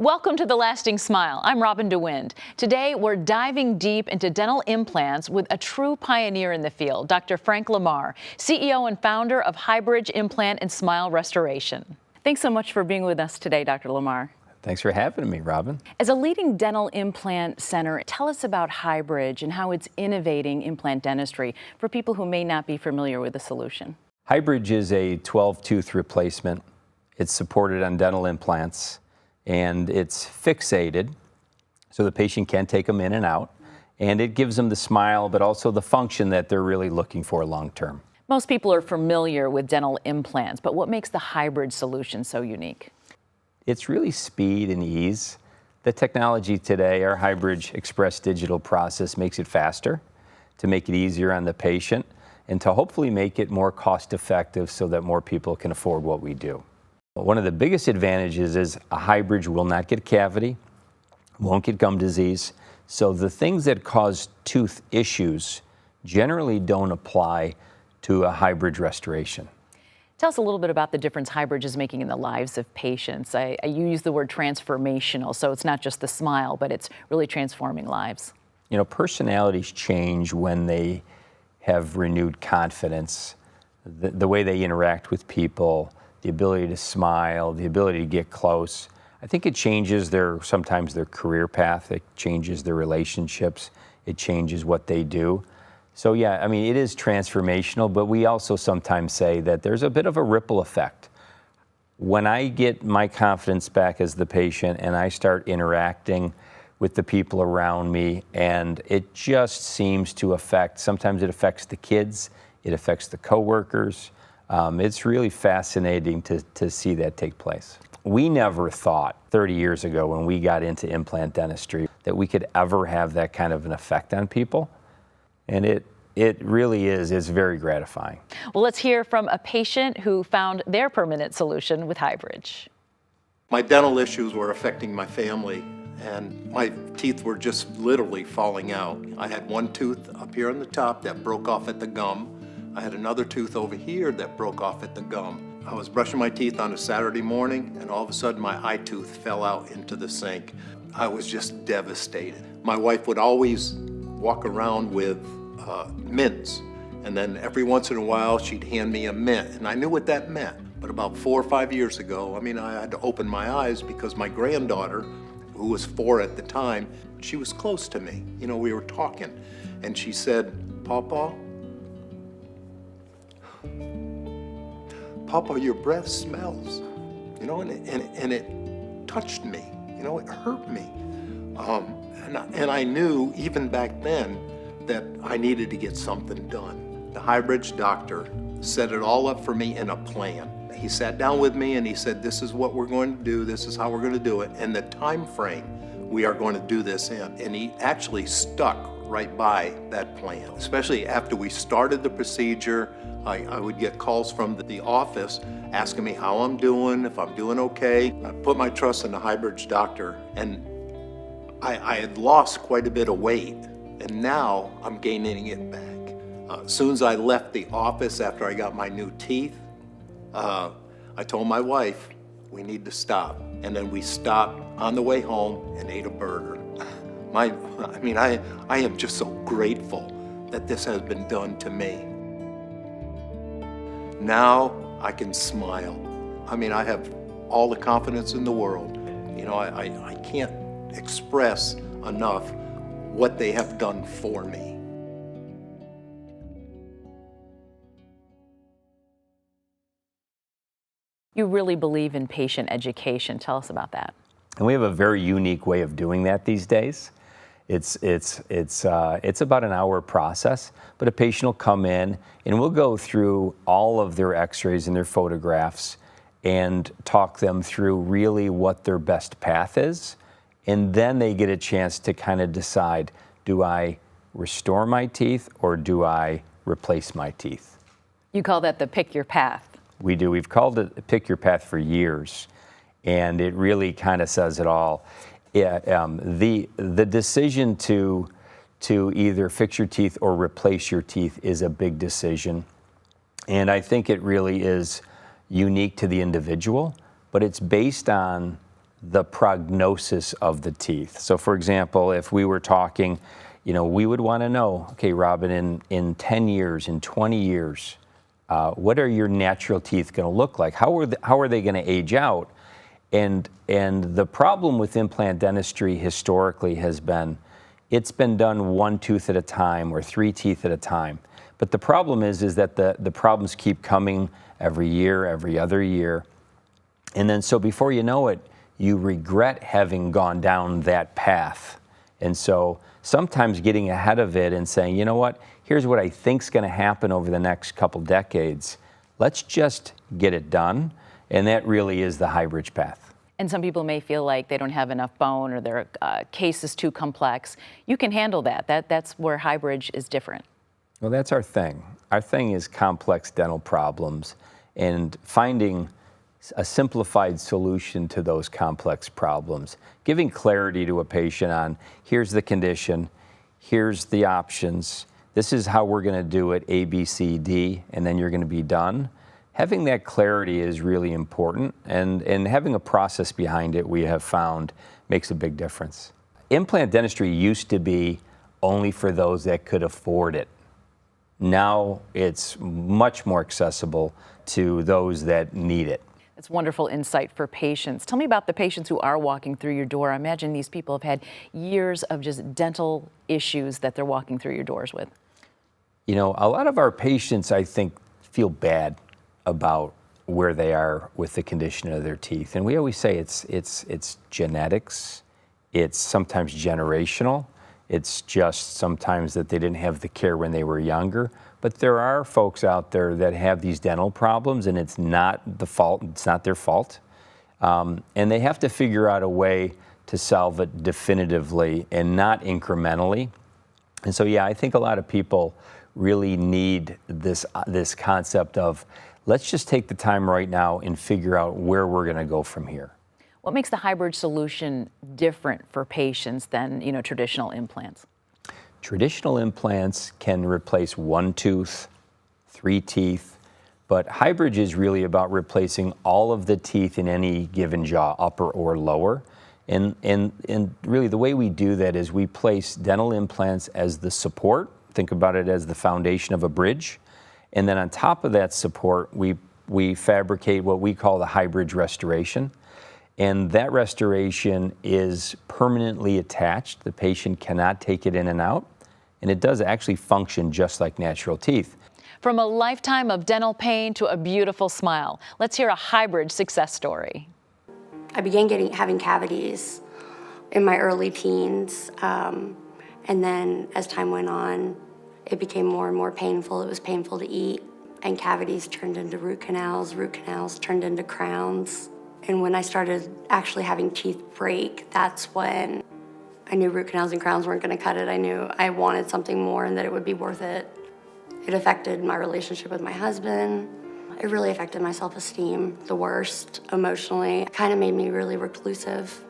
Welcome to The Lasting Smile. I'm Robin DeWind. Today, we're diving deep into dental implants with a true pioneer in the field, Dr. Frank LaMar, CEO and founder of Hybridge Implant and Smile Restoration. Thanks so much for being with us today, Dr. LaMar. Thanks for having me, Robin. As a leading dental implant center, tell us about Hybridge and how it's innovating implant dentistry for people who may not be familiar with the solution. Hybridge is a 12-tooth replacement. It's supported on dental implants, and it's fixated so the patient can take them in and out, and it gives them the smile but also the function that they're really looking for long term. Most people are familiar with dental implants, but what makes the Hybridge solution so unique? It's really speed and ease. The technology today, our Hybridge Express digital process, makes it faster, to make it easier on the patient, and to hopefully make it more cost effective so that more people can afford what we do. One of the biggest advantages is a Hybridge will not get cavity, won't get gum disease, so the things that cause tooth issues generally don't apply to a Hybridge restoration. Tell us a little bit about the difference Hybridge is making in the lives of patients. You use the word transformational, so it's not just the smile, but it's really transforming lives. You know, personalities change when they have renewed confidence, the way they interact with people, the ability to smile, the ability to get close. I think it changes sometimes their career path, it changes their relationships, it changes what they do. So yeah, I mean, it is transformational, but we also sometimes say that there's a bit of a ripple effect. When I get my confidence back as the patient and I start interacting with the people around me, and it just seems to affect, sometimes it affects the kids, it affects the coworkers. It's really fascinating to see that take place. We never thought 30 years ago when we got into implant dentistry that we could ever have that kind of an effect on people. And it really is. It's very gratifying. Well, let's hear from a patient who found their permanent solution with Hybridge. My dental issues were affecting my family, and my teeth were just literally falling out. I had one tooth up here on the top that broke off at the gum. I had another tooth over here that broke off at the gum. I was brushing my teeth on a Saturday morning, and all of a sudden my eye tooth fell out into the sink. I was just devastated. My wife would always walk around with mints, and then every once in a while she'd hand me a mint, and I knew what that meant. But about 4 or 5 years ago, I mean, I had to open my eyes because my granddaughter, who was 4 at the time, she was close to me. You know, we were talking, and she said, Papa, your breath smells, you know, and it touched me, you know, it hurt me. And I knew even back then that I needed to get something done. The Hybridge doctor set it all up for me in a plan. He sat down with me and he said, this is what we're going to do, this is how we're going to do it, and the time frame we are going to do this in. And he actually stuck right by that plan. Especially after we started the procedure, I would get calls from the office asking me how I'm doing, if I'm doing okay. I put my trust in the Hybridge doctor, and I had lost quite a bit of weight, and now I'm gaining it back. As soon as I left the office after I got my new teeth, I told my wife, we need to stop. And then we stopped on the way home and ate a burger. I am just so grateful that this has been done to me. Now I can smile. I mean, I have all the confidence in the world. You know, I can't express enough what they have done for me. You really believe in patient education. Tell us about that. And we have a very unique way of doing that these days. It's about an hour process, but a patient will come in and we'll go through all of their x-rays and their photographs and talk them through really what their best path is. And then they get a chance to kind of decide, do I restore my teeth or do I replace my teeth? You call that the pick your path. We do. We've called it pick your path for years, and it really kind of says it all. The decision to either fix your teeth or replace your teeth is a big decision, and I think it really is unique to the individual, but it's based on the prognosis of the teeth. So for example, if we were talking, we would want to know, okay, Robin, in 10 years, in 20 years, what are your natural teeth going to look like? How are they going to age out? And the problem with implant dentistry historically has been, it's been done one tooth at a time or three teeth at a time. But the problem is that the problems keep coming every year, every other year. And then so before you know it, you regret having gone down that path. And so sometimes getting ahead of it and saying, you know what, here's what I think's going to happen over the next couple decades. Let's just get it done. And that really is the Hybridge path. And some people may feel like they don't have enough bone or their case is too complex. You can handle that. That's where Hybridge is different. Well, that's our thing. Our thing is complex dental problems and finding a simplified solution to those complex problems, giving clarity to a patient on, here's the condition, here's the options, this is how we're going to do it, A, B, C, D, and then you're going to be done. Having that clarity is really important, and having a process behind it, we have found, makes a big difference. Implant dentistry used to be only for those that could afford it. Now it's much more accessible to those that need it. It's wonderful insight for patients. Tell me about the patients who are walking through your door. I imagine these people have had years of just dental issues that they're walking through your doors with. A lot of our patients, I think, feel bad about where they are with the condition of their teeth. And we always say it's genetics, it's sometimes generational, it's just sometimes that they didn't have the care when they were younger. But there are folks out there that have these dental problems, and it's not their fault. And they have to figure out a way to solve it definitively and not incrementally. And so, yeah, I think a lot of people really need this concept of, let's just take the time right now and figure out where we're going to go from here. What makes the Hybridge solution different for patients than traditional implants? Traditional implants can replace one tooth, three teeth, but Hybridge is really about replacing all of the teeth in any given jaw, upper or lower. And really the way we do that is we place dental implants as the support. Think about it as the foundation of a bridge. And then on top of that support, we fabricate what we call the Hybridge restoration. And that restoration is permanently attached. The patient cannot take it in and out. And it does actually function just like natural teeth. From a lifetime of dental pain to a beautiful smile, let's hear a Hybridge success story. I began having cavities in my early teens. And then as time went on, it became more and more painful. It was painful to eat. And cavities turned into root canals turned into crowns. And when I started actually having teeth break, that's when I knew root canals and crowns weren't going to cut it. I knew I wanted something more and that it would be worth it. It affected my relationship with my husband. It really affected my self-esteem, the worst, emotionally. It kind of made me really reclusive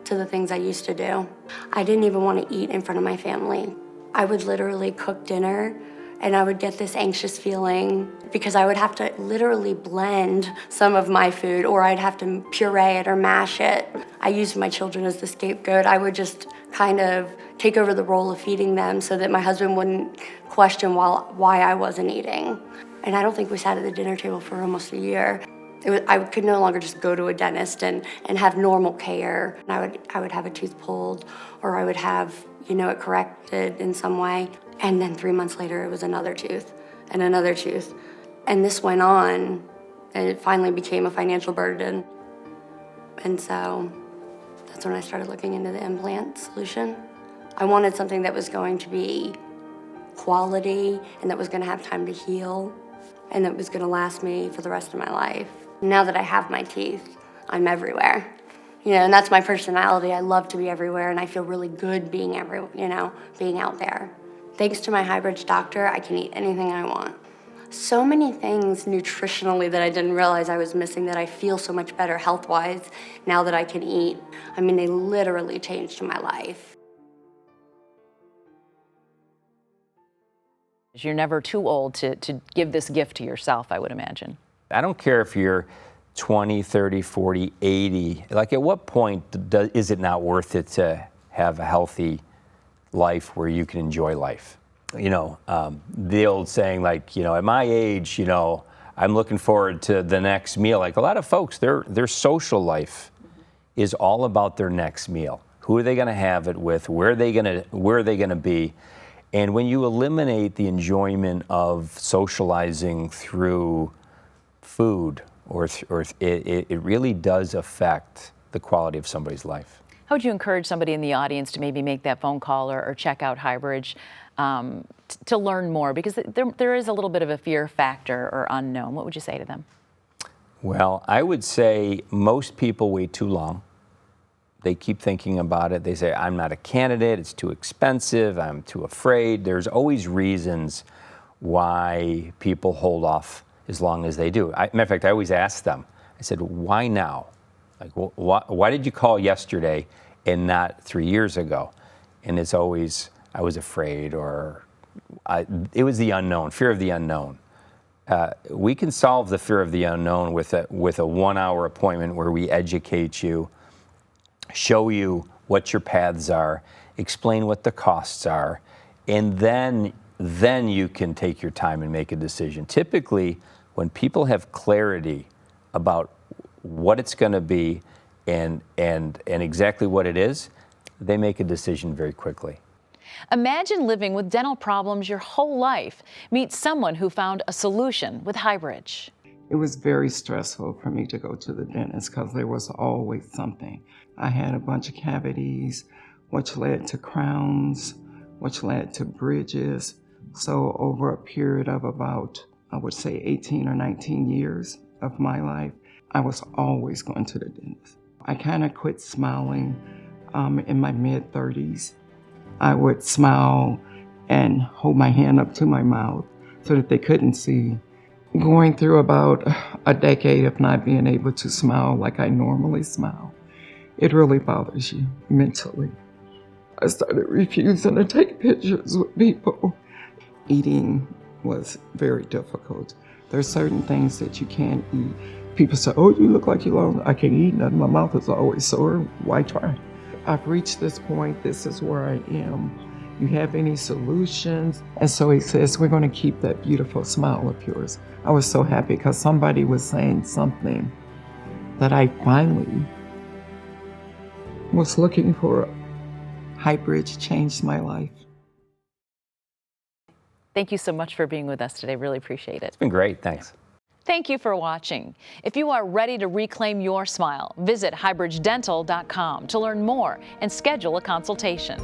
to the things I used to do. I didn't even want to eat in front of my family. I would literally cook dinner and I would get this anxious feeling because I would have to literally blend some of my food, or I'd have to puree it or mash it. I used my children as the scapegoat. I would just kind of take over the role of feeding them so that my husband wouldn't question why I wasn't eating. And I don't think we sat at the dinner table for almost a year. I could no longer just go to a dentist and have normal care. I would have a tooth pulled, or I would have it corrected in some way. And then 3 months later, it was another tooth and another tooth. And this went on, and it finally became a financial burden. And so that's when I started looking into the implant solution. I wanted something that was going to be quality and that was going to have time to heal and that was going to last me for the rest of my life. Now that I have my teeth, I'm everywhere. And that's my personality. I love to be everywhere, and I feel really good being being out there. Thanks to my Hybridge doctor, I can eat anything I want. So many things nutritionally that I didn't realize I was missing, that I feel so much better health-wise now that I can eat. I mean, they literally changed my life. You're never too old to give this gift to yourself, I would imagine. I don't care if you're 20, 30, 40, 80. Like, at what point is it not worth it to have a healthy life where you can enjoy life? You know, the old saying, like, you know, at my age, you know, I'm looking forward to the next meal. Like, a lot of folks, their social life is all about their next meal. Who are they going to have it with? Where are they going to be? And when you eliminate the enjoyment of socializing through food, it really does affect the quality of somebody's life. How would you encourage somebody in the audience to maybe make that phone call or check out Hybridge to learn more? Because there is a little bit of a fear factor or unknown. What would you say to them? Well, I would say most people wait too long. They keep thinking about it. They say, I'm not a candidate, it's too expensive, I'm too afraid. There's always reasons why people hold off as long as they do. Matter of fact, I always ask them, I said, why now? Like, why did you call yesterday and not 3 years ago? And it's always, I was afraid, or it was the unknown, fear of the unknown. We can solve the fear of the unknown with a 1-hour appointment where we educate you, show you what your paths are, explain what the costs are, and then you can take your time and make a decision. Typically, when people have clarity about what it's going to be and exactly what it is, they make a decision very quickly. Imagine living with dental problems your whole life. Meet someone who found a solution with Hybridge. It was very stressful for me to go to the dentist because there was always something. I had a bunch of cavities, which led to crowns, which led to bridges. So over a period of about, I would say 18 or 19 years of my life, I was always going to the dentist. I kind of quit smiling in my mid-30s. I would smile and hold my hand up to my mouth so that they couldn't see. Going through about a decade of not being able to smile like I normally smile, it really bothers you mentally. I started refusing to take pictures with people. Eating was very difficult. There are certain things that you can't eat. People say, oh, you look like you lost. I can't eat nothing. My mouth is always sore. Why try? I've reached this point. This is where I am. You have any solutions? And so he says, we're going to keep that beautiful smile of yours. I was so happy because somebody was saying something that I finally was looking for. Hybridge changed my life. Thank you so much for being with us today. Really appreciate it. It's been great. Thanks. Thank you for watching. If you are ready to reclaim your smile, visit hybridgedental.com to learn more and schedule a consultation.